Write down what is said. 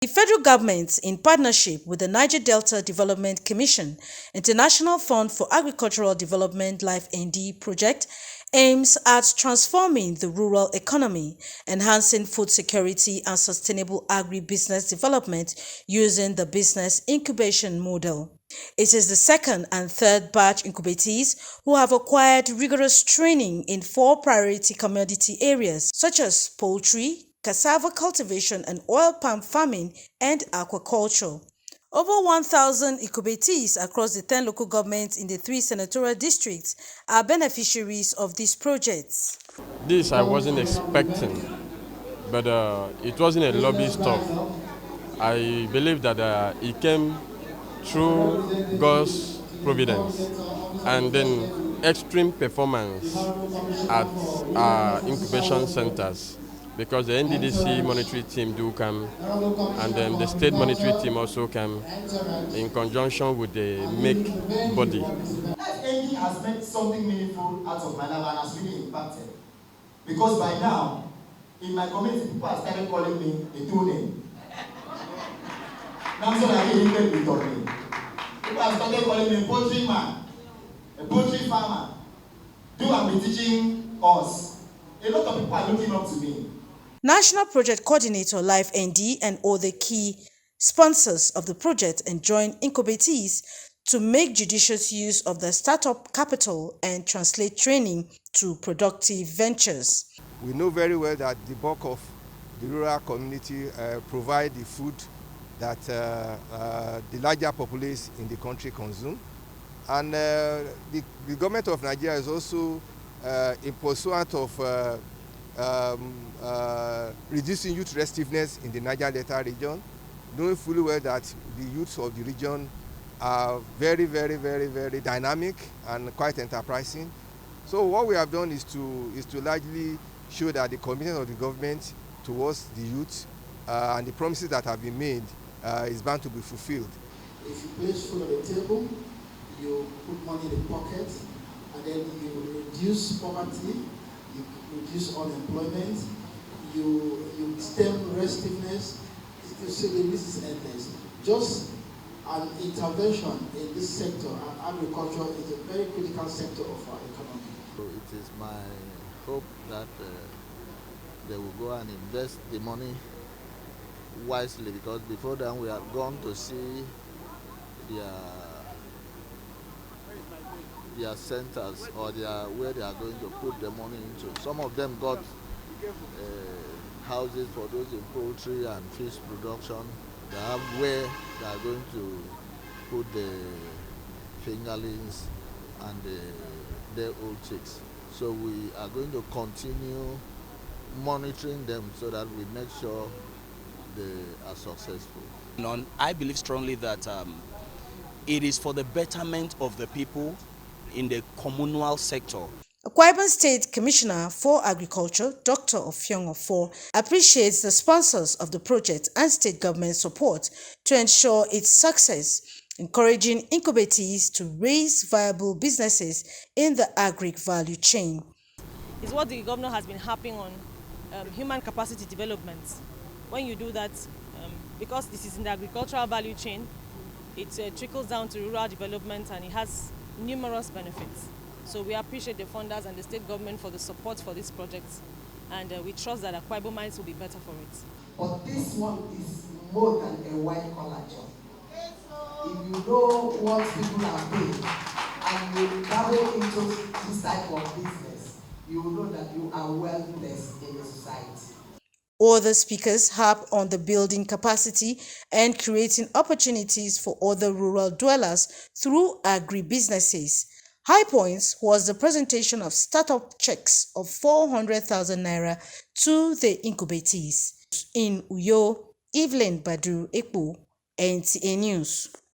The federal government, in partnership with the Niger Delta Development Commission, International Fund for Agricultural Development LIFE-ND Project, aims at transforming the rural economy, enhancing food security and sustainable agribusiness development using the business incubation model. It is the second and third batch incubatees who have acquired rigorous training in 4 priority commodity areas such as poultry, cassava cultivation and oil palm farming, and aquaculture. Over 1,000 incubatees across the 10 local governments in the 3 senatorial districts are beneficiaries of these projects. This I wasn't expecting, but it wasn't a lobby stuff. I believe that it came through God's providence and then extreme performance at our incubation centers, because the NDDC monetary team do come, and then the state monetary team also come in conjunction with the make body. LIFE-ND has made something meaningful out of my life and has really impacted. Because by now, in my community, people have started calling me a true name. Now, so I get with me. People have started calling me a poultry man, a poultry farmer. Do and be teaching us. A lot of people are looking up to me. National Project Coordinator LIFE-ND and all the key sponsors of the project enjoin incubatees to make judicious use of the startup capital and translate training to productive ventures. We know very well that the bulk of the rural community provide the food that the larger populace in the country consume. And the government of Nigeria is also in pursuit of reducing youth restiveness in the Niger Delta region, knowing fully well that the youths of the region are very dynamic and quite enterprising. So what we have done is to largely show that the commitment of the government towards the youth and the promises that have been made is bound to be fulfilled. If you place food on the table, you put money in the pocket, and then you reduce poverty, you reduce unemployment, you stem restiveness. You see, the list is endless. Just an intervention in this sector, and agriculture is a very critical sector of our economy. So it is my hope that they will go and invest the money wisely, because before then we have gone to see their centers or where they are going to put the money into. Some of them got houses for those in poultry and fish production. They have where they are going to put the fingerlings and their old chicks. So we are going to continue monitoring them so that we make sure they are successful. I believe strongly that it is for the betterment of the people in the communal sector. Akwa Ibom State Commissioner for Agriculture, Dr. Ofiong Ofor, appreciates the sponsors of the project and state government support to ensure its success, encouraging incubatees to raise viable businesses in the agri value chain. It's what the governor has been harping on, human capacity development. When you do that, because this is in the agricultural value chain, it trickles down to rural development and it has numerous benefits. So we appreciate the funders and the state government for the support for this project, and we trust that Akwa Ibom mines will be better for it. But this one is more than a white-collar job. If you know what people are doing and you travel into this type of business, you will know that you are well blessed in the society. Other speakers harp on the building capacity and creating opportunities for other rural dwellers through agribusinesses. High points was the presentation of startup checks of 400,000 naira to the incubatees. In Uyo, Evelyn Badu Ekpo, NTA News.